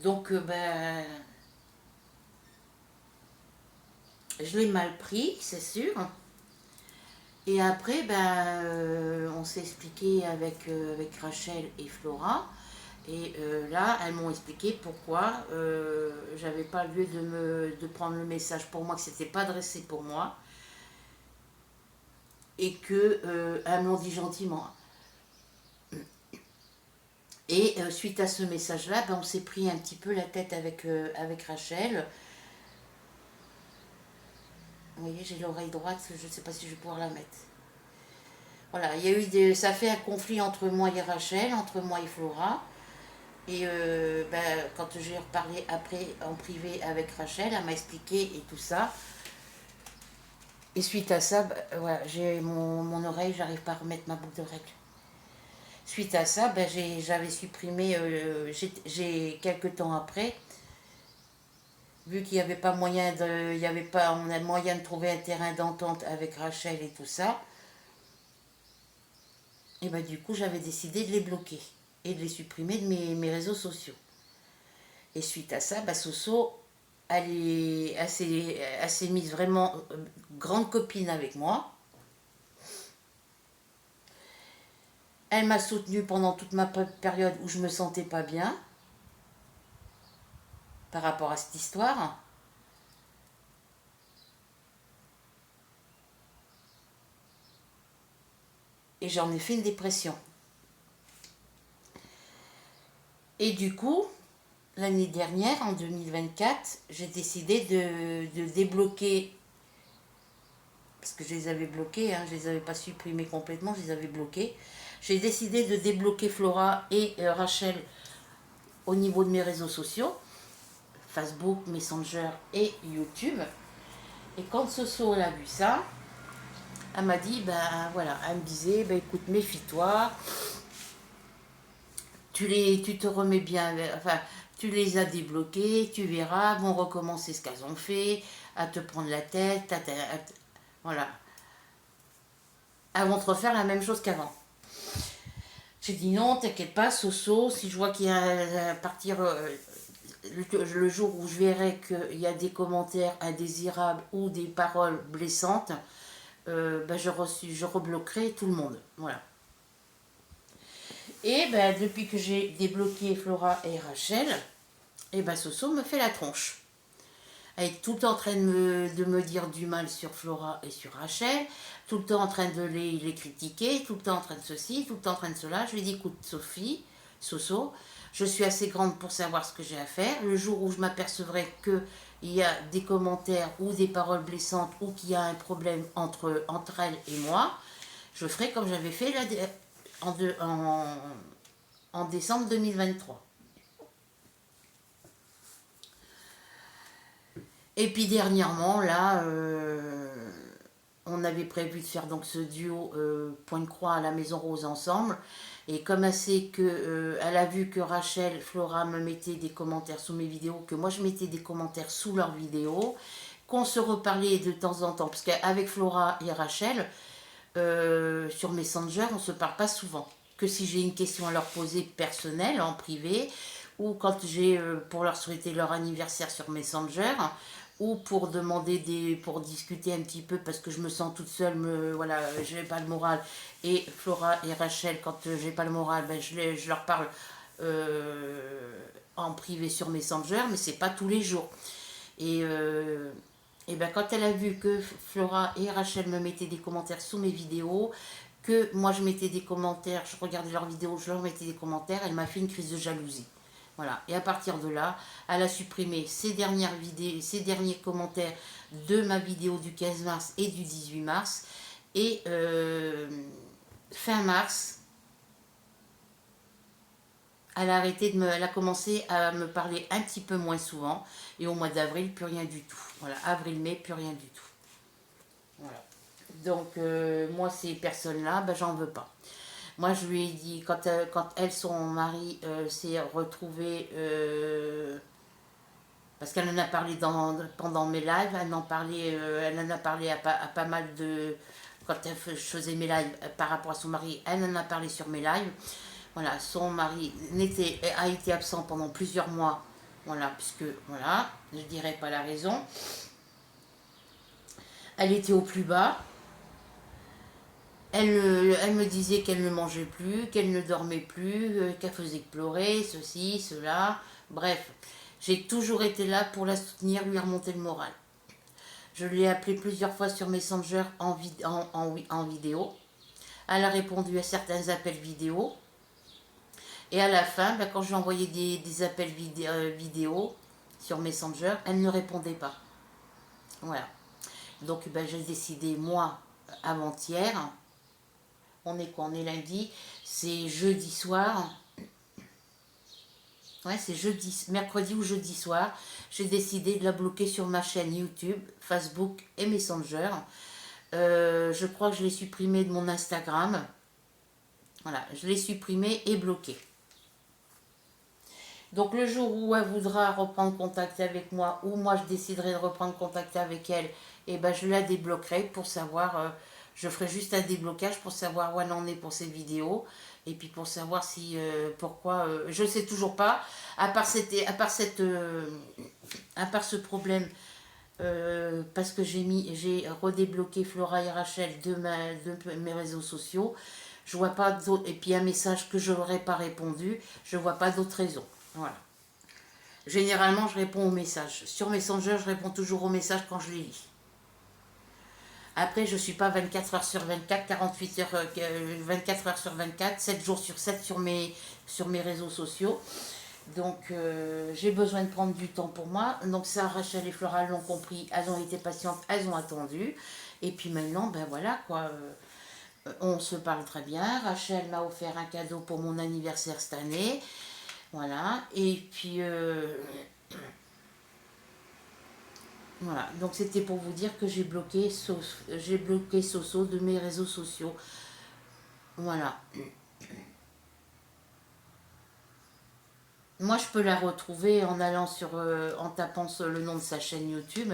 Donc, ben, je l'ai mal pris, c'est sûr. Et après, ben, on s'est expliqué avec Rachel et Flora. Et là, elles m'ont expliqué pourquoi j'avais pas lieu de prendre le message pour moi, que c'était pas adressé pour moi. Et que elles m'ont dit gentiment. Et suite à ce message-là, ben, on s'est pris un petit peu la tête avec Rachel. Vous voyez, j'ai l'oreille droite, je ne sais pas si je vais pouvoir la mettre. Voilà, il y a eu ça fait un conflit entre moi et Rachel, entre moi et Flora. Et ben, quand j'ai reparlé après en privé avec Rachel, elle m'a expliqué et tout ça. Et suite à ça, ben, voilà, j'ai mon oreille, j'arrive pas à remettre ma boucle de règle. Suite à ça, ben, j'avais supprimé, j'ai quelques temps après, vu qu'il n'y avait pas moyen on a moyen de trouver un terrain d'entente avec Rachel et tout ça, et ben du coup j'avais décidé de les bloquer et de les supprimer de mes réseaux sociaux. Et suite à ça, ben, Soso, elle s'est mise vraiment grande copine avec moi. Elle m'a soutenue pendant toute ma période où je me sentais pas bien par rapport à cette histoire. Et j'en ai fait une dépression. Et du coup, l'année dernière, en 2024, j'ai décidé de débloquer, parce que je les avais bloqués, hein, je ne les avais pas supprimés complètement, je les avais bloqués. J'ai décidé de débloquer Flora et Rachel au niveau de mes réseaux sociaux, Facebook, Messenger et YouTube. Et quand Soso a vu ça, elle m'a dit, ben voilà, elle me disait, ben écoute, méfie-toi, tu te remets bien, enfin, tu les as débloqués, tu verras, vont recommencer ce qu'elles ont fait, à te prendre la tête, voilà. Elles vont te refaire la même chose qu'avant. J'ai dit non, t'inquiète pas, Soso, si je vois qu'il y a à partir le jour où je verrai qu'il y a des commentaires indésirables ou des paroles blessantes, ben je rebloquerai tout le monde. Voilà. Et ben, depuis que j'ai débloqué Flora et Rachel, et ben Soso me fait la tronche. Elle est tout le temps en train de me dire du mal sur Flora et sur Rachel, tout le temps en train de les critiquer, tout le temps en train de ceci, tout le temps en train de cela. Je lui dis, écoute Soso, je suis assez grande pour savoir ce que j'ai à faire. Le jour où je m'apercevrai qu'il y a des commentaires ou des paroles blessantes ou qu'il y a un problème entre elle et moi, je ferai comme j'avais fait en décembre 2023. Et puis dernièrement, là, on avait prévu de faire donc ce duo Pointe-Croix à la Maison Rose ensemble. Et comme elle sait que, elle a vu que Rachel, Flora me mettait des commentaires sous mes vidéos, que moi je mettais des commentaires sous leurs vidéos, qu'on se reparlait de temps en temps. Parce qu'avec Flora et Rachel, sur Messenger, on ne se parle pas souvent. Que si j'ai une question à leur poser personnelle, en privé, ou quand j'ai pour leur souhaiter leur anniversaire sur Messenger, ou pour pour discuter un petit peu parce que je me sens toute seule, voilà, je n'ai pas le moral. Et Flora et Rachel, quand j'ai pas le moral, ben je leur parle en privé sur Messenger, mais c'est pas tous les jours. Et ben quand elle a vu que Flora et Rachel me mettaient des commentaires sous mes vidéos, que moi je mettais des commentaires, je regardais leurs vidéos, je leur mettais des commentaires, elle m'a fait une crise de jalousie. Voilà. Et à partir de là, elle a supprimé ces dernières vidéos, ces derniers commentaires de ma vidéo du 15 mars et du 18 mars. Et fin mars, elle a arrêté elle a commencé à me parler un petit peu moins souvent. Et au mois d'avril, plus rien du tout. Voilà, avril-mai, plus rien du tout. Voilà. Donc, moi, ces personnes-là, ben, j'en veux pas. Moi, je lui ai dit, quand elle, son mari, s'est retrouvé, parce qu'elle en a parlé pendant mes lives, elle en a parlé à pas mal de... Quand je faisais mes lives par rapport à son mari, elle en a parlé sur mes lives. Voilà, son mari a été absent pendant plusieurs mois. Voilà, puisque, voilà, je dirais pas la raison. Elle était au plus bas. Elle me disait qu'elle ne mangeait plus, qu'elle ne dormait plus, qu'elle faisait que pleurer, ceci, cela. Bref, j'ai toujours été là pour la soutenir, lui remonter le moral. Je l'ai appelée plusieurs fois sur Messenger en vidéo. Elle a répondu à certains appels vidéo. Et à la fin, ben, quand j'ai envoyé des appels vidéo sur Messenger, elle ne répondait pas. Voilà. Donc ben, j'ai décidé, moi, avant-hier, on est quoi? On est lundi, c'est jeudi soir. Ouais, c'est mercredi ou jeudi soir. J'ai décidé de la bloquer sur ma chaîne YouTube, Facebook et Messenger. Je crois que je l'ai supprimé de mon Instagram. Voilà, je l'ai supprimé et bloqué. Donc le jour où elle voudra reprendre contact avec moi, ou moi je déciderai de reprendre contact avec elle, et ben je la débloquerai pour savoir, je ferai juste un déblocage pour savoir où elle en est pour cette vidéo, et puis pour savoir si, pourquoi, je ne sais toujours pas, à part ce problème, parce que j'ai redébloqué Flora et Rachel de mes réseaux sociaux, je vois pas d'autres, et puis un message que je n'aurais pas répondu, je vois pas d'autres raisons. Voilà. Généralement, je réponds aux messages. Sur Messenger, je réponds toujours aux messages quand je les lis. Après, je ne suis pas 24 heures sur 24, 48 heures, 24 heures sur 24, 7 jours sur 7 sur mes réseaux sociaux. Donc, j'ai besoin de prendre du temps pour moi. Donc, ça, Rachel et Flora l'ont compris. Elles ont été patientes, elles ont attendu. Et puis maintenant, ben voilà, quoi. On se parle très bien. Rachel m'a offert un cadeau pour mon anniversaire cette année. Voilà, et puis voilà, donc c'était pour vous dire que j'ai bloqué Soso de mes réseaux sociaux. Voilà. Moi, je peux la retrouver en allant en tapant sur le nom de sa chaîne YouTube.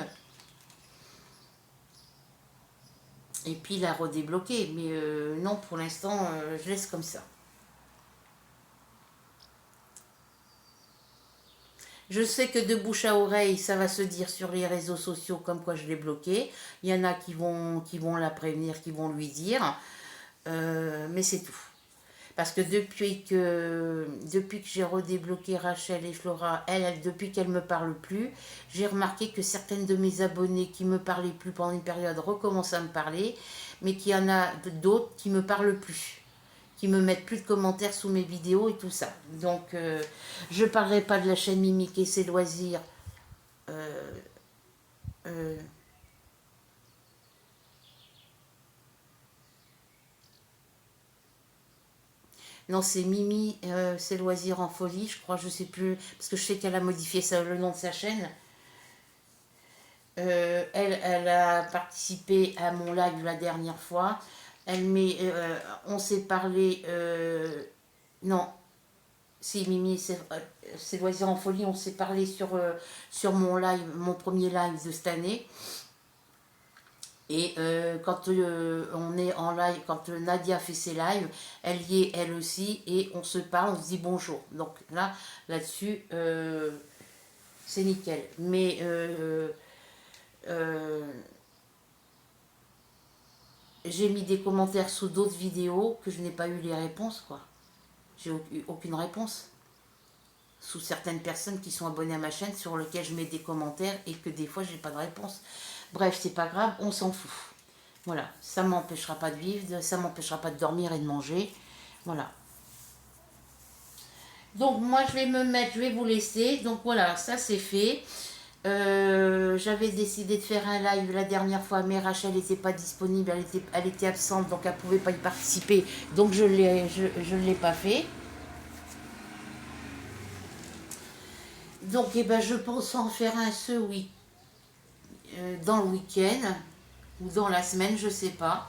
Et puis la redébloquer. Mais non, pour l'instant, je laisse comme ça. Je sais que de bouche à oreille, ça va se dire sur les réseaux sociaux comme quoi je l'ai bloqué. Il y en a qui vont la prévenir, qui vont lui dire. Mais c'est tout. Parce que depuis que j'ai redébloqué Rachel et Flora, depuis qu'elles ne me parlent plus, j'ai remarqué que certaines de mes abonnés qui ne me parlaient plus pendant une période recommencent à me parler, mais qu'il y en a d'autres qui ne me parlent plus, qui me mettent plus de commentaires sous mes vidéos et tout ça. Donc, je ne parlerai pas de la chaîne Mimique et ses loisirs. Euh, euh, Non, c'est Mimi, c'est Loisirs en folie, je crois, je sais plus, parce que je sais qu'elle a modifié le nom de sa chaîne. Elle a participé à mon live la dernière fois. On s'est parlé. Non, si Mimi, c'est Loisirs en folie, on s'est parlé sur mon live, mon premier live de cette année. Et quand on est en live, quand Nadia fait ses lives, elle y est elle aussi, et on se parle, on se dit bonjour. Donc là-dessus, c'est nickel. Mais j'ai mis des commentaires sous d'autres vidéos que je n'ai pas eu les réponses, quoi. J'ai eu aucune réponse. Sous certaines personnes qui sont abonnées à ma chaîne, sur lesquelles je mets des commentaires et que des fois, j'ai pas de réponse. Bref, c'est pas grave, on s'en fout. Voilà, ça m'empêchera pas de vivre, ça m'empêchera pas de dormir et de manger. Voilà. Donc moi je vais me mettre, je vais vous laisser. Donc voilà, ça c'est fait. J'avais décidé de faire un live la dernière fois, mais Rachel n'était pas disponible, elle était absente, donc elle ne pouvait pas y participer. Donc je ne l'ai pas fait. Donc eh ben, je pense en faire un dans le week-end ou dans la semaine, je sais pas.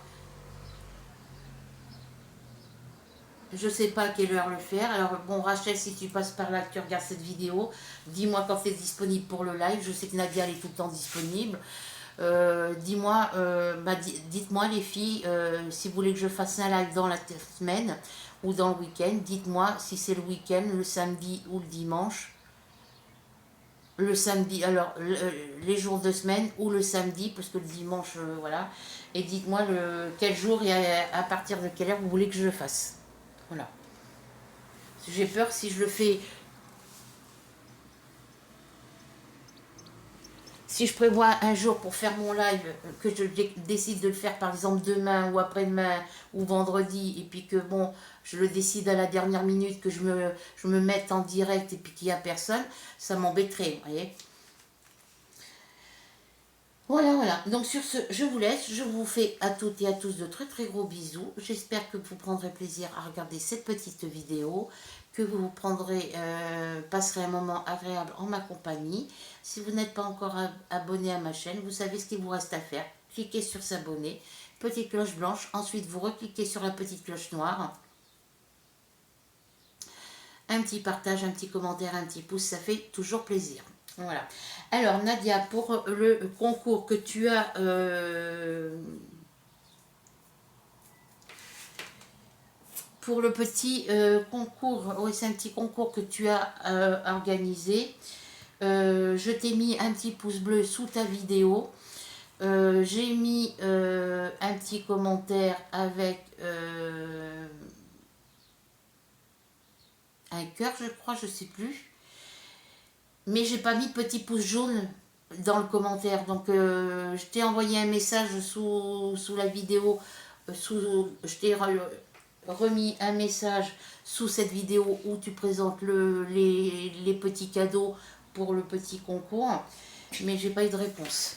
Je sais pas à quelle heure le faire. Alors bon Rachel, si tu passes par là, que tu regardes cette vidéo, dis-moi quand tu es disponible pour le live. Je sais que Nadia elle est tout le temps disponible. Dis-moi, dites-moi les filles, si vous voulez que je fasse un live dans la semaine ou dans le week-end, dites-moi si c'est le week-end, le samedi ou le dimanche. Le samedi, alors les jours de semaine ou le samedi, parce que le dimanche, voilà. Et dites-moi quel jour et à partir de quelle heure vous voulez que je le fasse. Voilà. J'ai peur si je le fais. Si je prévois un jour pour faire mon live, que je décide de le faire par exemple demain ou après-demain ou vendredi, et puis que bon, je le décide à la dernière minute, que je me mette en direct et puis qu'il n'y a personne, ça m'embêterait, vous voyez. Voilà, voilà. Donc sur ce, je vous laisse. Je vous fais à toutes et à tous de très très gros bisous. J'espère que vous prendrez plaisir à regarder cette petite vidéo, que vous passerez un moment agréable en ma compagnie. Si vous n'êtes pas encore abonné à ma chaîne, vous savez ce qu'il vous reste à faire. Cliquez sur s'abonner, petite cloche blanche. Ensuite, vous recliquez sur la petite cloche noire. Un petit partage, un petit commentaire, un petit pouce, ça fait toujours plaisir. Voilà. Alors Nadia, pour le concours que tu as pour le petit concours, oui c'est un petit concours que tu as organisé. Je t'ai mis un petit pouce bleu sous ta vidéo. J'ai mis un petit commentaire avec un cœur, je crois, je sais plus. Mais j'ai pas mis de petit pouce jaune dans le commentaire. Donc je t'ai envoyé un message sous la vidéo. Je t'ai remis un message sous cette vidéo où tu présentes les petits cadeaux pour le petit concours. Mais j'ai pas eu de réponse.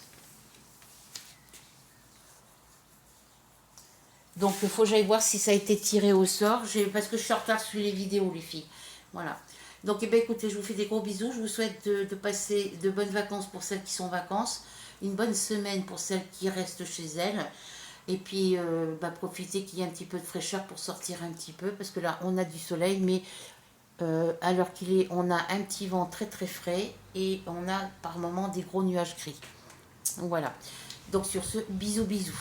Donc il faut que j'aille voir si ça a été tiré au sort. Parce que je suis en retard sur les vidéos, les filles. Voilà. Donc eh bien, écoutez, je vous fais des gros bisous. Je vous souhaite de passer de bonnes vacances pour celles qui sont en vacances. Une bonne semaine pour celles qui restent chez elles. Et puis profitez qu'il y ait un petit peu de fraîcheur pour sortir un petit peu. Parce que là, on a du soleil, mais à l'heure qu'il est, on a un petit vent très très frais. Et on a par moments des gros nuages gris. Voilà. Donc sur ce, bisous bisous.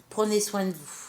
Prenez soin de vous.